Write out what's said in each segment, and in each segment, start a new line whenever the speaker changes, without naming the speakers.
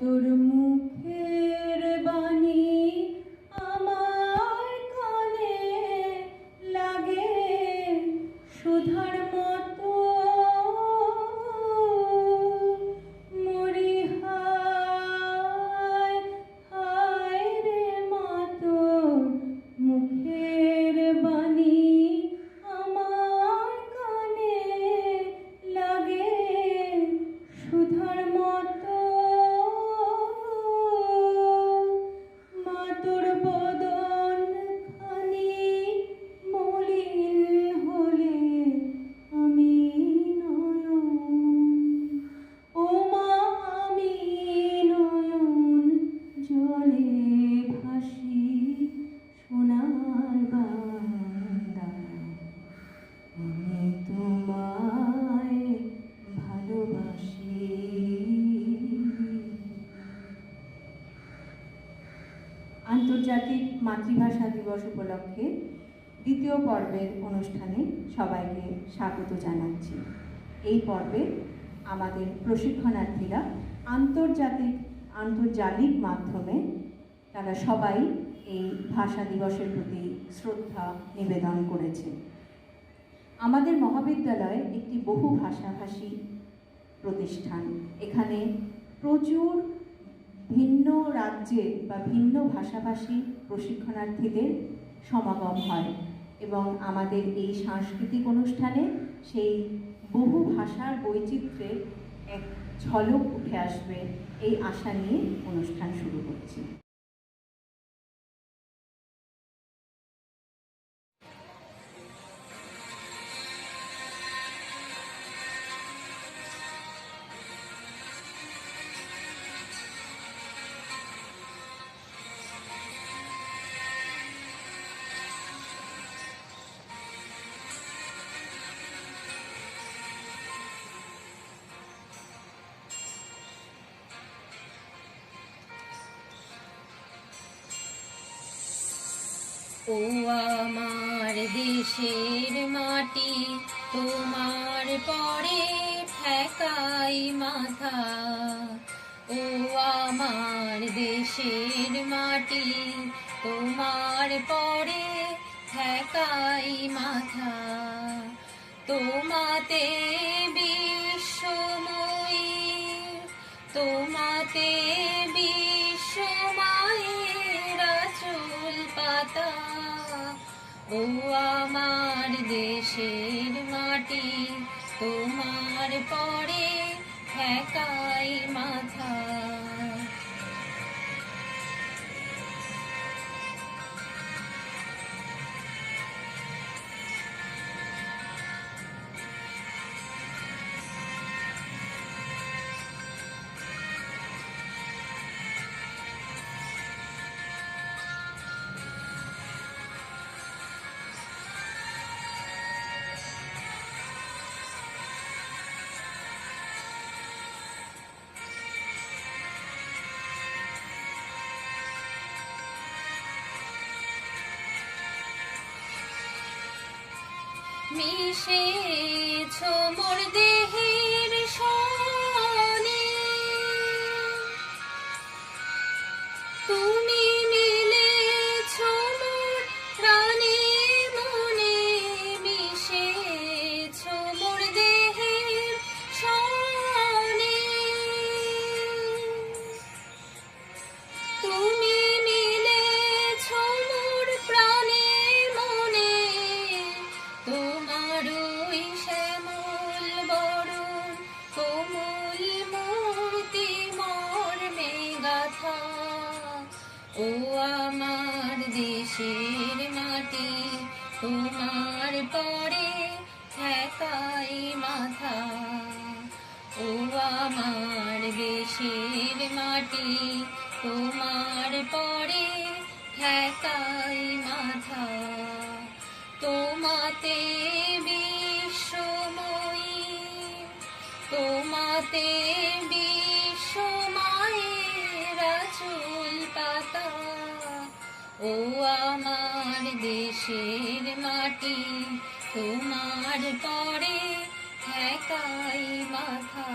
তোর মুখের বাণী আমার কানে লাগে সুধার মতো। মরি হায় হায় রে মা তোর মুখের বাণী আমার কানে লাগে সুধার মতো। মা তোর বদন খানি মলিন হলে আমি নয়ন, ও মা আমি নয়ন জলে ভাসি সোনার বান্দা। আমি তোমায় ভালোবাসি। আন্তর্জাতিক মাতৃভাষা দিবস উপলক্ষে দ্বিতীয় পর্বের অনুষ্ঠানে সবাইকে স্বাগত জানাচ্ছি। এই পর্বে আমাদের প্রশিক্ষণার্থীরা আন্তর্জালিক মাধ্যমে তারা সবাই এই ভাষা দিবসের প্রতি শ্রদ্ধা নিবেদন করেছে। আমাদের মহাবিদ্যালয় একটি বহু ভাষাভাষী প্রতিষ্ঠান। এখানে প্রচুর ভিন্ন রাজ্যের বা ভিন্ন ভাষাভাষী প্রশিক্ষণার্থীদের সমাগম হয় এবং আমাদের এই সাংস্কৃতিক অনুষ্ঠানে সেই বহু ভাষার বৈচিত্র্যের এক ঝলক উঠে আসবে এই আশা নিয়ে অনুষ্ঠান শুরু করছি।
ও আমার দেশের মাটি তোমার পরে ঠেকাই মাথা। ও আমার দেশের মাটি তোমার পরে ঠেকাই মাথা। তোমাতে বিশ্বময়ী, তোমাতে বিশ্বমায়ের আঁচল পাতা। ও আমার দেশের মাটি তোমার পরে ঠেকাই মাথা। মিশেছ মোর দেহের সনে, তুমি মিলেছ মোর প্রাণে মনে। মিশেছ মোর দেহের সনে, তুমি মিলেছ মোর প্রাণে মনে। তোমার ওই শ্যামল বরণ কোমল মূর্তি মর্মে গাথা। ও আমার দেশের মাটি তোমার পরে ঠেকাই মাথা। ও আমার দেশের মাটি তোমার পরে ঠেকাই মাথা। তোমাতে বিশ্বময়ী, তোমাতে বিশ্বমায়ের আঁচল পাতা। ও আমার দেশের মাটি তোমার পরে ঠেকাই মাথা।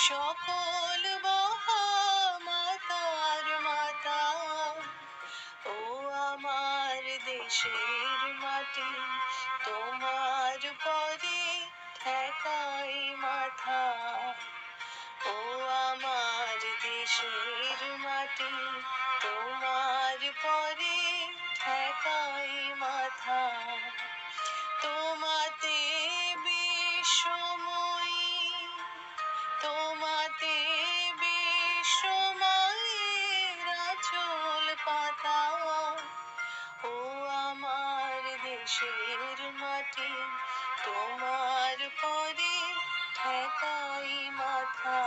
সকল মহামাতার মাতা, ও আমার দেশের মাটি, তোমার পরে ঠেকাই মাথা। ও আমার দেশের মাটি, তোমার পরে ঠেকাই মাথা। তোমাতে বিশ্বময়ী, তোমাতে বিশ্বমায়ের আঁচল পাতা। ও আমার দেশের মাটি, তোমার পরে ঠেকাই মাথা।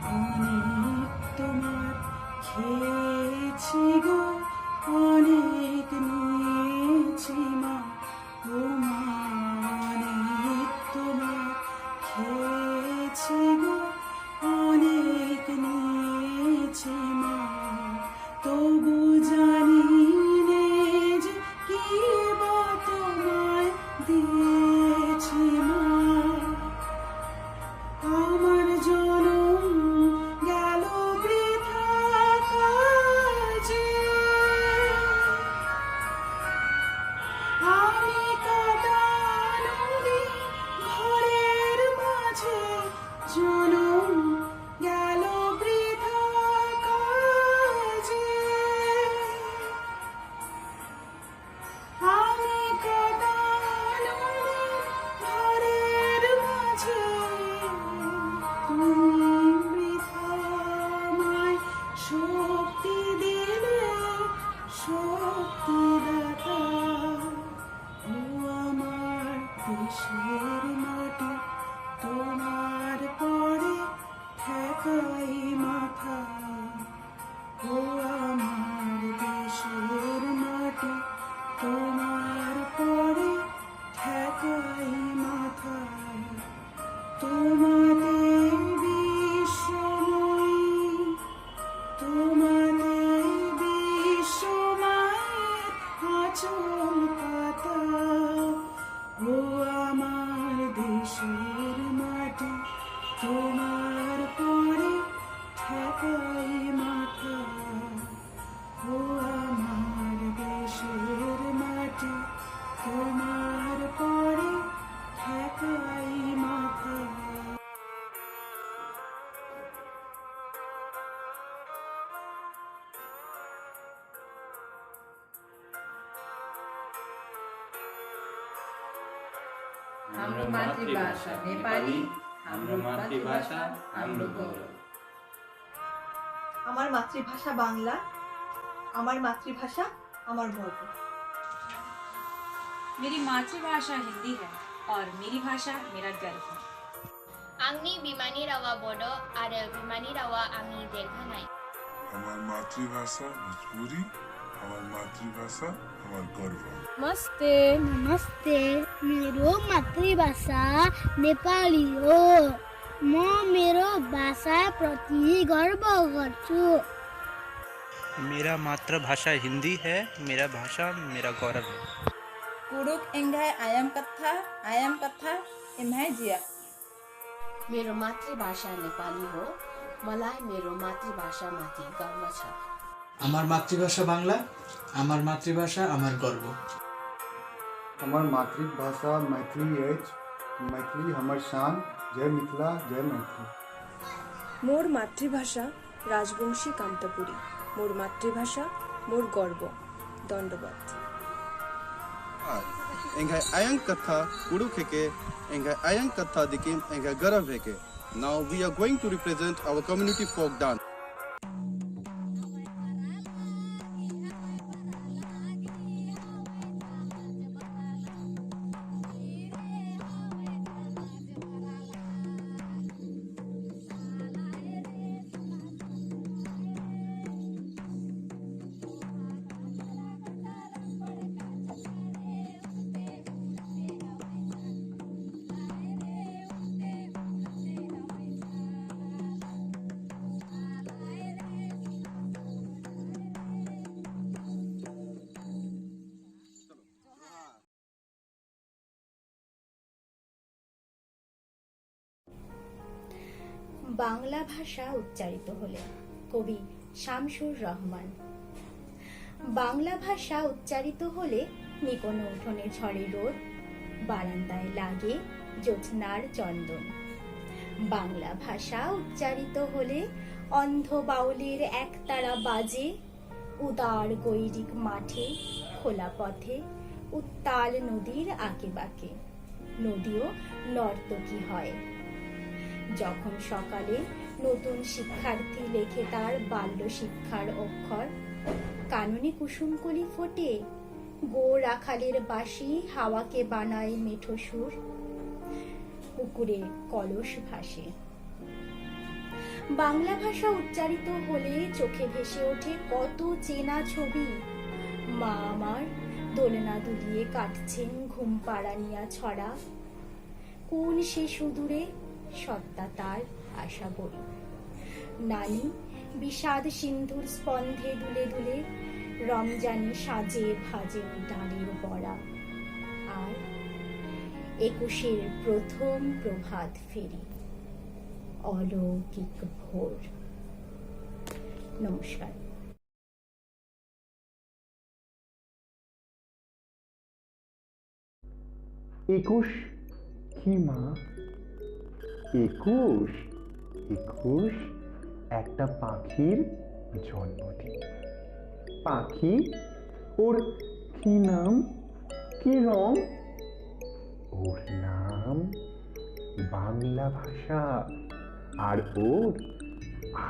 অনেক তোমার খেয়েছি গো, অনেক নিয়েছি মা, ও মা অনেক তোমার খেয়েছি গো, অনেক নিয়েছি মা। তবু জানি নে যে কি বা তোমায় দিয়েছি মা। আমার জনম গেল বৃথা কাজে, আমি কাদা নদী ঘরের মাঝে, জনম গেল বৃথা কাজে। আমি কাদা নদী ঘরের মাঝে, তুমি বৃথা আমায় শক্তি দিলে, শক্তিদাতা। ও আমার দেশের মাটি, তোমার পরে ঠেকাই মাথা। ও আমার দেশের মাটি, তোমার পরে ঠেকাই মাথা। তোমাতে বিশ্বময়ী, তোমাতে বিশ্বমায়ের আঁচল পাতা। ও আমার দেশের মাটি, তোমার পরে ঠেকাই মাথা। ও আমার দেশের মাটি, তোমার পরে ঠেকাই মাথা।
हाम्रो मातृभाषा नेपाली, हाम्रो मातृभाषा हाम्रो गौरव।
আমার মাতৃভাষা বাংলা, আমার মাতৃভাষা আমার গর্ব।
मेरी मातृभाषा हिंदी है और मेरी भाषा मेरा गर्व है।
आंनि बिमानि रावा बड' आरो बिमानि रावा आंनि देरहानाय।
আমার মাতৃভাষা ভোজপুরি, আমার মাতৃভাষা আমার গর্ব।
नमस्ते नमस्ते, मेरो मातृभाषा नेपाली हो। म मेरो भाषा प्रति गर्व गर्छु।
मेरा मातृभाषा हिंदी है, मेरा भाषा मेरा गौरव है।
कुरुक एंगाई आयाम कथा एम्हाई जिया।
मेरो मातृभाषा नेपाली हो, मलाई मेरो मातृभाषामाथि गर्व छ।
আমার মাতৃভাষা বাংলা, আমার মাতৃভাষা আমার গর্ব।
আমার মাতৃভাষা मैथिली अछि, मैथिली हमर शान। जय मिथिला, जय मैथिली।
मोर मातृभाषा राजबंशी कामतापुरी, मोर मातृभाषा मोर गर्व। दंडवत।
एंगाई आयंग कथा कुरुक हेके, एंगाई आयंग कथा दिकिम एंगाई गर्व हेके। Now we are going to represent our community folk dance.
Bangla ভাষা উচ্চারিত হলে। কবি শামসুর রহমান। বাংলা ভাষা উচ্চারিত হলে নিকোনো উঠোনে ঝরে রোদ, বারান্দায় লাগে জ্যোৎস্নার চন্দন। বাংলা ভাষা উচ্চারিত হলে অন্ধ বাউলের একতারা বাজে, উদার গৈরিক মাঠে খোলা পথে উত্তাল নদীর আঁকে বাঁকে নদীও নর্তকী হয়। যখন সকালে নতুন শিক্ষার্থী লেখে তার বাল্য শিক্ষার অক্ষর, কাননে কুসুমকলি ফোটে, গো রাখালের বাঁশি হাওয়াকে বানায় মেঠো সুর, পুকুরে কলস ভাসে। বাংলা ভাষা উচ্চারিত হলে চোখে ভেসে ওঠে কত চেনা ছবি। মা আমার দোলনা দুলিয়ে কাটছেন ঘুম পাড়ানিয়া ছড়া, কোন সে সুদূরে সত্তা তার আশা বই। নানি বিষাদ সিন্ধুর স্পন্ধে দুলে দুলে রমজানি সাজে ভাজে ডালের বড়া। আর 21-এর প্রথম প্রভাত ফেরি, অলৌকিক ভোর। নমস্কার।
21 কি মা? 21 একটা পাখির জন্মদিন। পাখি, ওর কি নাম, কি রং? ওর নাম বাংলা ভাষা, আর ওর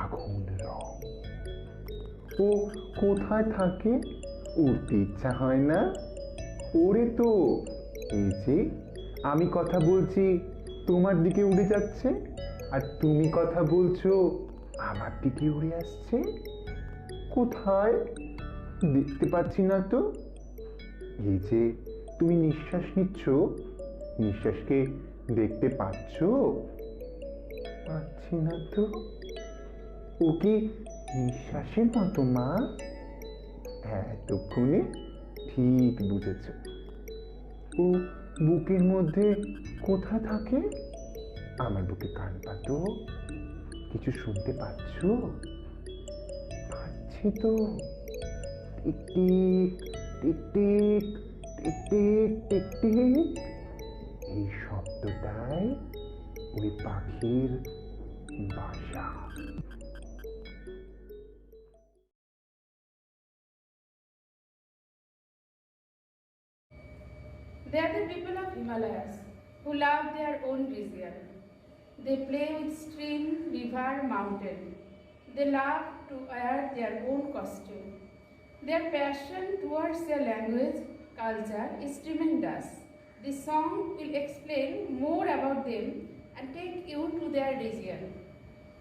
আগুন রং। ও কোথায় থাকে? উড়তে ইচ্ছা হয় না? ওরে তো, এই যে আমি কথা বলছি তোমার দিকে উড়ে যাচ্ছে, আর তুমি কথা বলছো আমার দিকে উড়ে আসছে। কোথায়? দেখতে পাচ্ছি না তো। এই যে তুমি নিঃশ্বাস নিচ্ছ, নিঃশ্বাসকে দেখতে পাচ্ছ? পাচ্ছি না তো। ও কি নিঃশ্বাসের মতো মা? এতক্ষণে ঠিক বুঝেছ। ও বুকের মধ্যে কোথায় থাকে? আমার বুকে কান পাতো, কিছু শুনতে পাচ্ছ? পাচ্ছি তো। Tick tick tick tick tick tick tick tick, এই শব্দটাই ওই পাখির বাসা।
They are the people of Himalayas who love their own region. They play with stream, river, mountain. They love to wear their own costume. Their passion towards their language, culture is tremendous. This song will explain more about them and take you to their region.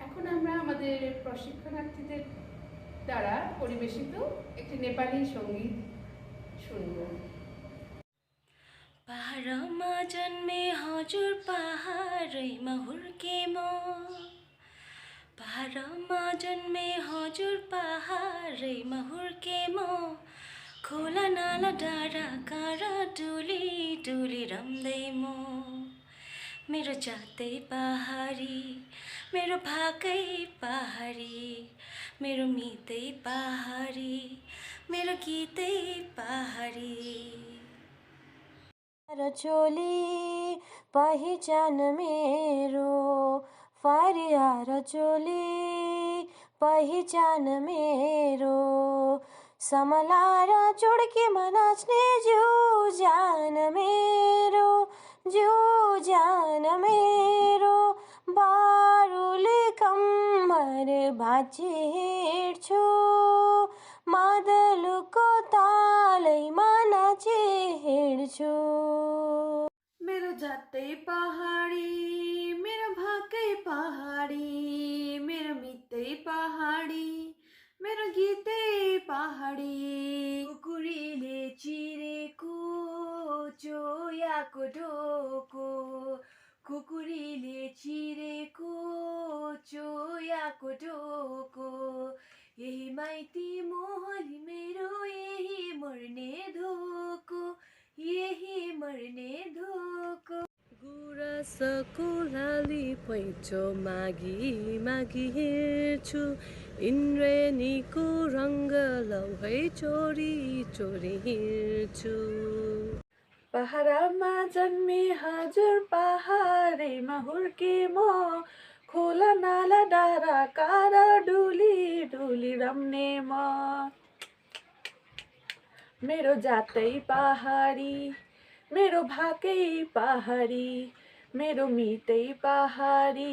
এখন আমরা আমাদের প্রশিক্ষণার্থীদের দ্বারা পরিবেশিত একটি নেপালি সঙ্গীত শুনব।
पहाडमा जन्मे हजुर पहाडैमा हुर्के म, पहाडमा जन्मे हजुर पहाडैमा हुर्के म, खोला नाला डाँडा काँडा डुली डुली रम्दै म। मेरो जातै पहाडी, मेरो भाकै पहाडी, मेरो मितै पहाडी, मेरो गीतै पहाडी।
चोली पहिचान मेरो, फारिया चोली पहिचान मेरो, समलार चुड्कीमा नाच्ने जिउ जान मेरो, जिउ जान मेरो। बारुले कम्मर भाँची हिँड्छु, मादलुको तालैमा नाची हिँड्छु।
मेरो जातै पहाडी, मेरो भाकै पहाडी, मेरो मितै पहाडी, मेरो गीतै पहाडी। कुकुरीले चिरेको चोयाको ढोको, कुकुरीले चिरेको चोयाको ढोको, यही माइती मोहली मेरो, यही मर्ने धोको, यही मर्ने धोको। गुरा
सकुलाली पैँचो मागी मागी हिँड्छु इन्द्रेणीको रङ्ग लौहै चोरी चोरी हिँड्छु
पहाडमा जन्मे हजुर पहाडैमा हुर्के म खोला नाला डाँडा काँडा डुली डुली रम्ने म मेरो जातै पहाडी मेरो भाकै पहाडी मेरो मितै पहाडी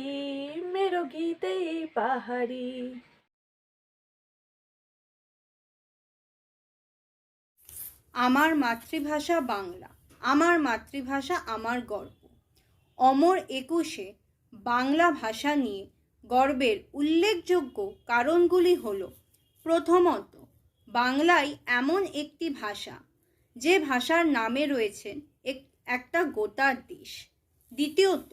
मेरो गीतै पहाडी
আমার মাতৃভাষা বাংলা, আমার মাতৃভাষা আমার গর্ব। অমর একুশে বাংলা ভাষা নিয়ে গর্বের উল্লেখযোগ্য কারণগুলি হল, প্রথমত, বাংলাই এমন একটি ভাষা যে ভাষার নামে রয়েছে একটা গোটা দেশ। দ্বিতীয়ত,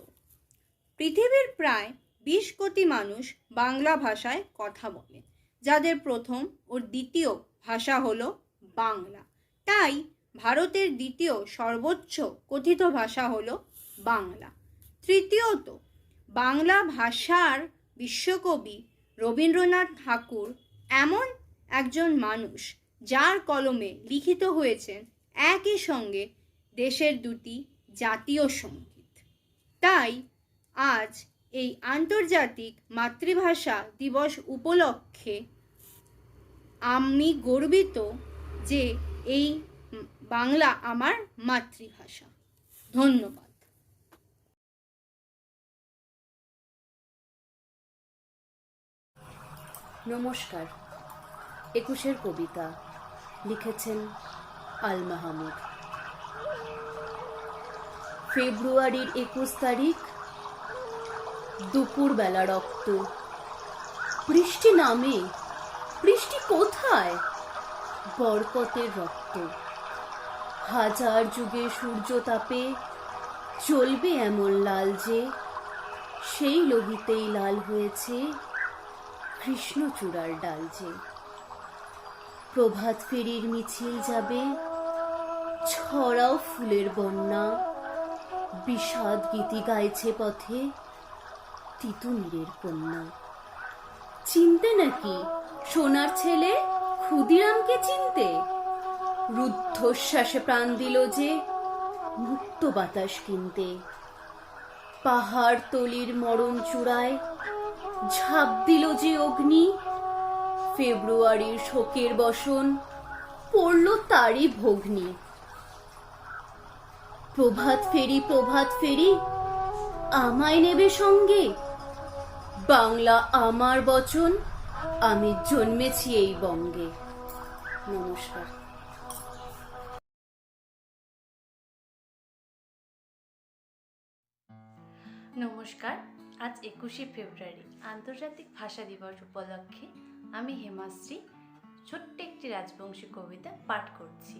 পৃথিবীর প্রায় 20 কোটি মানুষ বাংলা ভাষায় কথা বলে, যাদের প্রথম ও দ্বিতীয় ভাষা হলো বাংলা। তাই ভারতের দ্বিতীয় সর্বোচ্চ কথিত ভাষা হলো বাংলা। তৃতীয়ত, বাংলা ভাষার বিশ্বকবি রবীন্দ্রনাথ ঠাকুর এমন একজন মানুষ যার কলমে লিখিত হয়েছে একই সঙ্গে দেশের দুটি জাতীয় সঙ্গীত। তাই আজ এই আন্তর্জাতিক মাতৃভাষা দিবস উপলক্ষে আমি গর্বিত যে এই বাংলা আমার মাতৃভাষা। ধন্যবাদ।
নমস্কার। 21 কবিতা লিখেছেন আল মাহমুদ। ফেব্রুয়ারির 21 তারিখ, দুপুরবেলা রক্ত। বৃষ্টি নামে, বৃষ্টি কোথায়? বরকতের রক্ত। হাজার যুগে সূর্য তাপে জ্বলবে এমন লাল যে, সেই লোহিতেই লাল হয়েছে কৃষ্ণচূড়ার ডাল যে। প্রভাত ফেরির মিছিল যাবে, ছড়াও ফুলের বন্যা। বিষাদ গীতি গাইছে পথে তিতুমিরের কন্যা। চিনতে নাকি সোনার ছেলে ক্ষুদিরামকে চিনতে? রুদ্ধশ্বাসে প্রাণ দিল যে মুক্ত বাতাস কিনতে। পাহাড় তলির মরণ চূড়ায় ঝাঁপ দিল যে অগ্নি। ফেব্রুয়ারির শোকের বসন পড়ল তারই ভগ্নি। প্রভাত ফেরি, প্রভাত ফেরি, আমায় নেবে সঙ্গে। বাংলা আমার বচন, আমি জন্মেছি এই বঙ্গে। নমস্কার।
নমস্কার। আজ 21শে ফেব্রুয়ারি আন্তর্জাতিক ভাষা দিবস উপলক্ষে আমি হেমাশ্রী ছোট্ট একটি রাজবংশী কবিতা পাঠ করছি।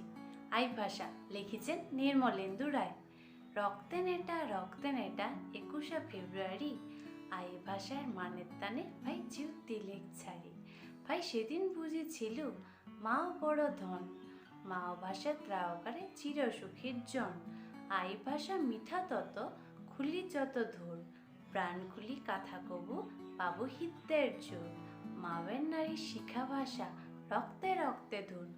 আই ভাষা লিখেছেন নির্মলেন্দু রায়। রক্তে নেটা 21শে ফেব্রুয়ারি, আই ভাষার মানের টানে ভাই জিউ তিলেক ছাড়ি। ভাই সেদিন বুঝেছিল মাও বড় ধন, মাও ভাষা ত্রাওকারে চির সুখীর জন। আই ভাষা মিঠা তত, খুলি যত ধূর, প্রাণ খুলি কথা কবু পাবো হিতের জোর। মাওয়ের নারী শিখা ভাষা রক্তে রক্তে ধুন,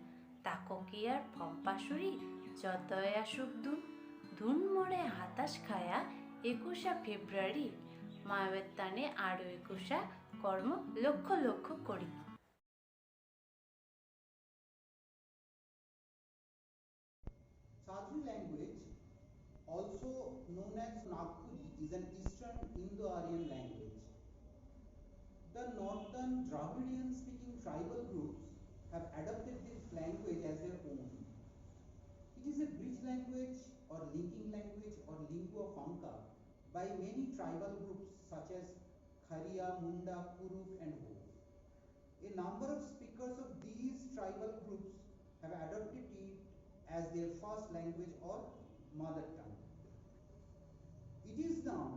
তাকো কি আর ফম্পাসুরি যতই আসুক ধুন। ধুন মোড়ে হাতাশ খায়া 21শে ফেব্রুয়ারি, মায়ের টানে আরো 21শা কর্ম লক্ষ লক্ষ করি।
Sadri language, also known as Nagpuri, is an Eastern Indo-Aryan language. The northern Dravidian-speaking tribal groups have adopted this language as their own. It is a bridge language or linking language or lingua franca by many tribal groups such as Kharia, Munda, Kuruk and Ho. A number of speakers of these tribal groups have adopted it as their first language or mother tongue. It is now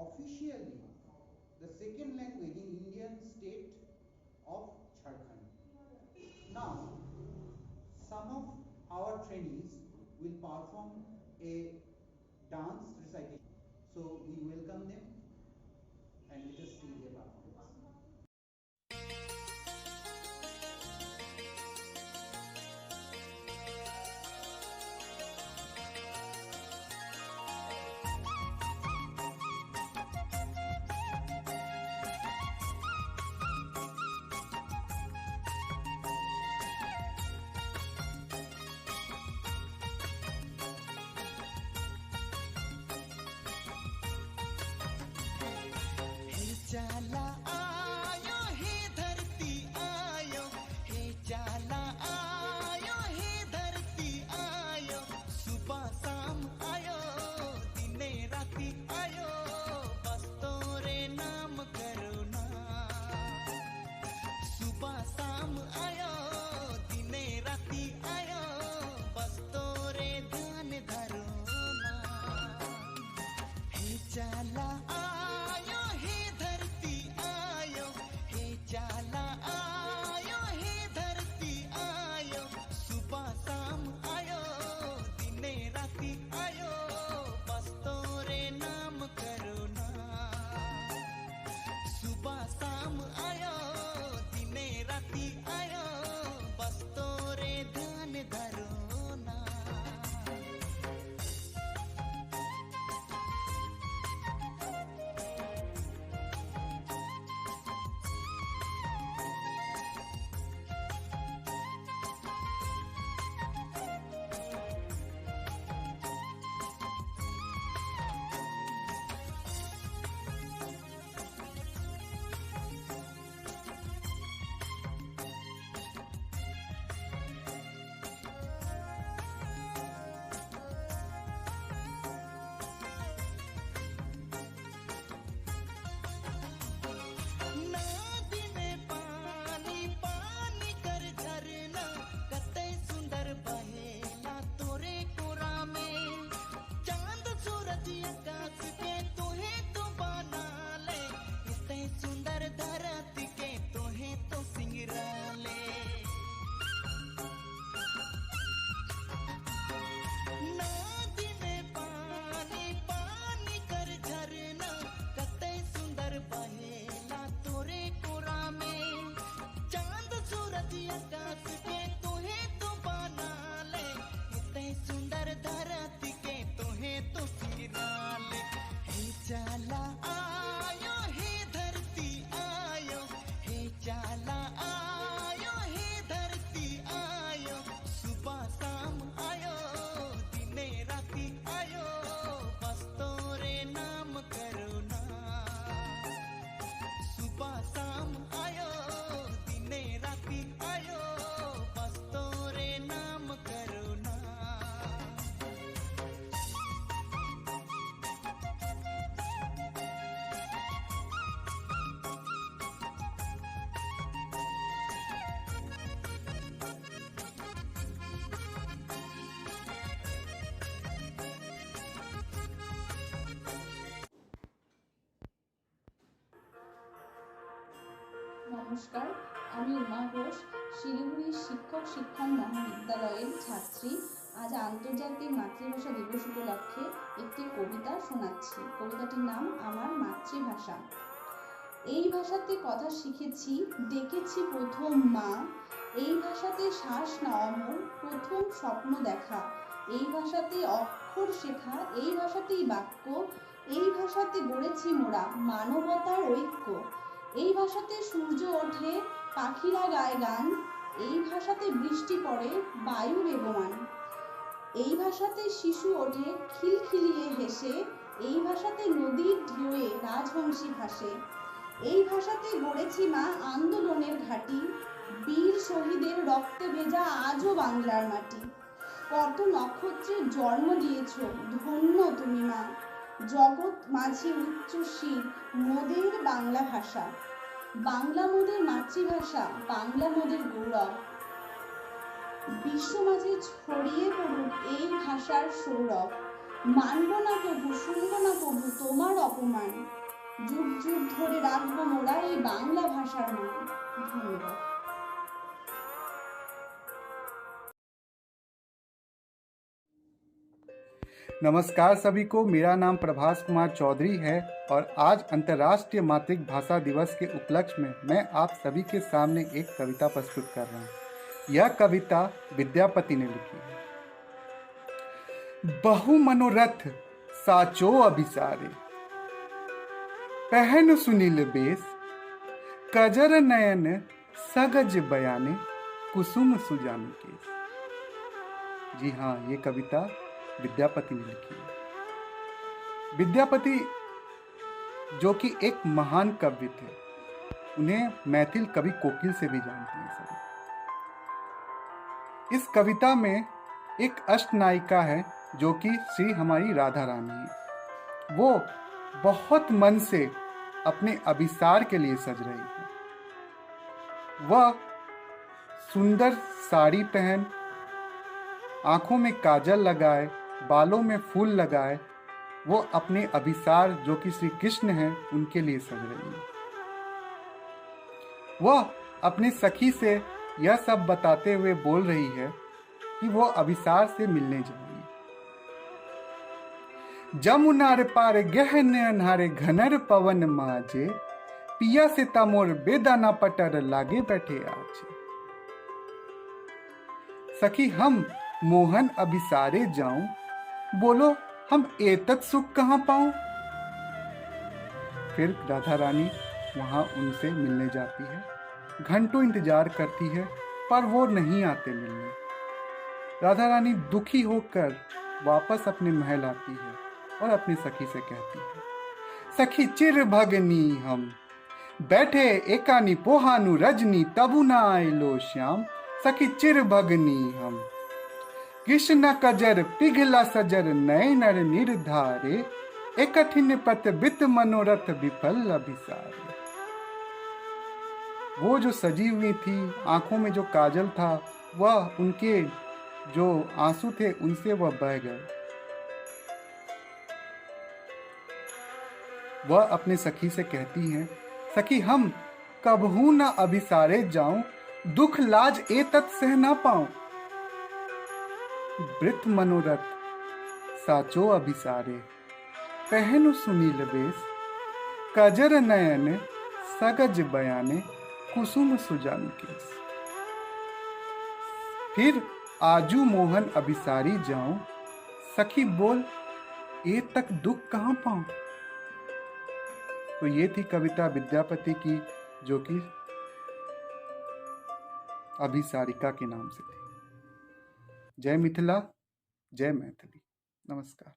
officially the second language in Indian state of Jharkhand. Now, some of our trainees will perform a dance recitation. So we welcome them and let us see their performance.
जाला आयो हे धरती आयो, हे जाला आयो हे धरती आयो, सुबह शाम आयो दिने राती आयो, बस तोरे नाम करो ना। सुबह शाम आयो दिने राती आयो, बस तोरे ध्यान धरो ना। हे जाला आयो हे धरती आयो, हे जाला आयो हे धरती आयो, सुबह शाम आयो दिने राती आयो, बस तोरे नाम करो ना। सुबह शाम आयो दिने राती आयो, बस तोरे ध्यान धरो ना। नदी में पानी पानी कर झरना, कते सुंदर बहेला तोरे कोरा में। चांद सूरज आकाश के तोहे तो बना ले, इतने सुंदर धरती के तोहे तो सिंगरा ले। नदी में पानी पानी कर झरना, कते सुंदर बहेला तोरे कोरा में। चांद सूरज आकाश के तोहे तो बना ले, इतने सुंदर धरती के तोहे तो सिंगरा ले। हे जाला आयो हे धरती आयो, हे जाला आयो हे धरती आयो, सुबह शाम आयो दिने राती आयो, बस तोरे नाम करो ना। सुबह शाम आयो दिने राती आयो, बस तोरे नाम करो ना।
নমস্কার, আমি উমা ঘোষ, শিলিগুড়ি শিক্ষক শিক্ষণ মহাবিদ্যালয়ের ছাত্রী। আজ আন্তর্জাতিক মাতৃভাষা দিবস উপলক্ষে একটি কবিতা শোনাচ্ছি। কবিতাটির নাম আমার মাতৃভাষা। এই ভাষাতে কথা শিখেছি, ডেকেছি প্রথম মা। এই ভাষাতে শ্বাস নেওয়া মোর প্রথম স্বপ্ন দেখা। এই ভাষাতে অক্ষর শেখা, এই ভাষাতেই বাক্য। এই ভাষাতে গড়েছি মোরা মানবতার ঐক্য। এই ভাষাতে সূর্য ওঠে, পাখিরা গায় গান। এই ভাষাতে বৃষ্টি পড়ে, বায়ু বেগমান। এই ভাষাতে শিশু ওঠে খিলখিলিয়ে হেসে। এই ভাষাতে নদীর ঢেউয়ে রাজহংসী ভাসে। এই ভাষাতে গড়েছি মা আন্দোলনের ঘাঁটি। বীর শহীদের রক্তে ভেজা আজও বাংলার মাটি। কত নক্ষত্রের জন্ম দিয়েছ, ধন্য তুমি মা। জগৎ মাঝে উচ্চশীর মোদের বাংলা ভাষা। বাংলা মোদের মাতৃভাষা, বাংলা মোদের গৌরব। বিশ্ব মাঝে ছড়িয়ে পড়ুক এই ভাষার সৌরভ। মানব না কবু, শুনব না কবু তোমার অপমান। যুগ যুগ ধরে রাখবো মোরা এই বাংলা ভাষার মান। ধন্যবাদ।
नमस्कार सभी को, मेरा नाम प्रभास कुमार चौधरी है और आज अंतर्राष्ट्रीय मातृभाषा दिवस के उपलक्ष्य में मैं आप सभी के सामने एक कविता प्रस्तुत कर रहा हूँ। यह कविता विद्यापति ने लिखी है। बहु मनोरथ साचो अभिसारे, पहन सुनील बेस, कजर नयन सगज बयाने, कुसुम सुजान केस। जी हाँ, ये कविता विद्यापति ने लिखी है। विद्यापति जो कि एक महान कवि थे, उन्हें मैथिल कवि कोकिल से भी जानते हैं सभी। इस कविता में एक अष्टनायिका है जो कि श्री हमारी राधा रानी है। वो बहुत मन से अपने अभिसार के लिए सज रही है। वह सुंदर साड़ी पहन, आंखों में काजल लगाए, बालों में फूल लगाए, वो अपने अभिसार जो कि श्री कृष्ण हैं उनके लिए सज रही है। वह अपने सखी से यह सब बताते हुए बोल रही है कि वो अभिसार से मिलने जाएगी। जमुनार पार गहन अन्हारे घनर पवन माजे, पिया से तमोर बेदाना पटर लागे बैठे आजे। सखी हम मोहन अभिसारे जाऊं, बोलो हम एतक सुख कहां पाऊं। फिर राधा रानी वहां उनसे मिलने जाती है। घंटों इंतजार करती है पर वो नहीं आते मिलने। राधा रानी दुखी होकर वापस अपने महल आती है और अपनी सखी से कहती है, सखी चिर भगनी हम बैठे एकानी पोहानु रजनी, तबु न आयलो श्याम। सखी चिर भगनी हम कृष्ण कजर पिघला सजर, नए नर निर्धारे, एक कठिन पत बित मनोरथ विफल अभिसारे। वो जो सजी हुई थी, आंखों में जो काजल था, वह उनके जो आंसू थे उनसे वह बह गए। वह अपने सखी से कहती हैं, सखी हम कबहू न अभिसारे जाऊं, दुख लाज ए तत् सह न पाऊं। वृत मनोरथ साचो अभिसारे, पहनु सुनील बेस, कजर नयन सगज बयाने, कुसुम सुजान केस। फिर आजू मोहन अभिसारी जाऊं, सखी बोल ए तक दुख कहां पाऊं। तो ये थी कविता विद्यापति की जो कि अभिसारिका के नाम से थी। जय मिथिला, जय मैथिली। नमस्कार।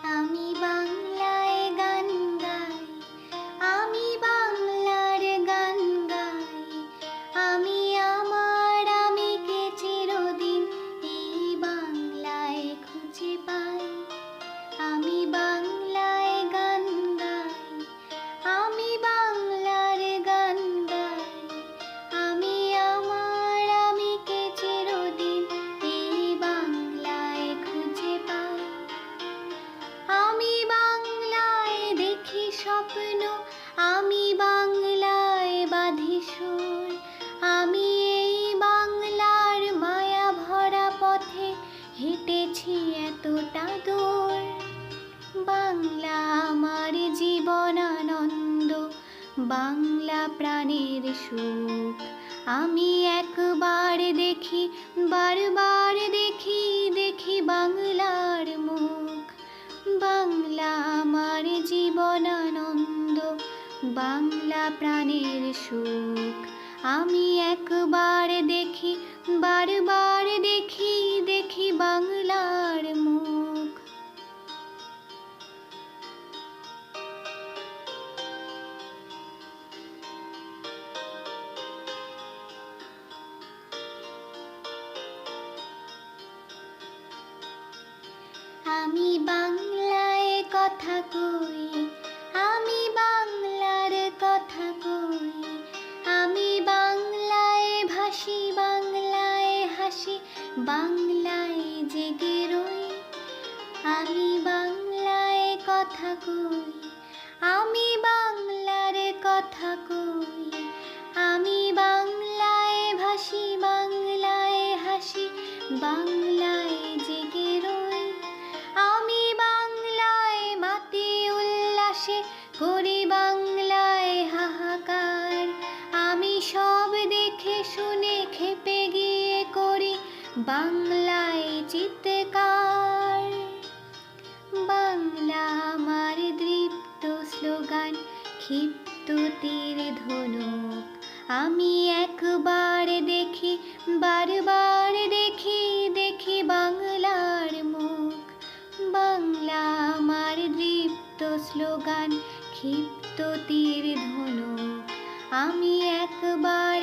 आमी बांगलाय गान गाई, आमी बांगलार गान गाई, आमी आमार आमीके चिरदिन এই বাংলায় খুঁজে পাই। আমি বাংলায় গান গাই, আমি বাংলার গান গাই, আমি আমার আমিকে চিরদিন এই বাংলায় খুঁজে পাই। আমি বাংলায় দেখি স্বপ্ন, আমি বাংলায় বাঁধি সুর, আমি এই বাংলার মায়া ভরা পথে হেঁটেছি এতটা দূর। বাংলা আমার জীবন আনন্দ, বাংলা প্রাণের সুখ। আমি একবার দেখি, বারবার দেখি, দেখি বাংলার মুখ। বাংলা আমার জীবন আনন্দ, বাংলা প্রাণের সুখ। আমি একবার দেখি, বারবার দেখি, দেখি বাংলার মুখ। আমি বাংলায় কথা কই, আমি বাংলার কথা কই, আমি বাংলায় ভাসি, বাংলায় হাসি, বাংলায় জেগে রই। আমি বাংলায় কথা কই, আমি বাংলার কথা কই, আমি বাংলায় ভাসি, বাংলায় জেগে রই। আমি বাংলায় মাতি উল্লাসে করি বাংলায় হাহাকার। আমি সব দেখে শুনে খেপে গিয়ে করি বাংলায় চিৎকার। বাংলা আমার দৃপ্ত স্লোগান, ক্ষিপ্ত তীর ধনুক। আমি একবার দেখি, বারবার দেখি, দেখি বাংলার মুখ। বাংলা আমার দৃপ্ত স্লোগান, ক্ষিপ্ত তীর ধনুক। আমি একবার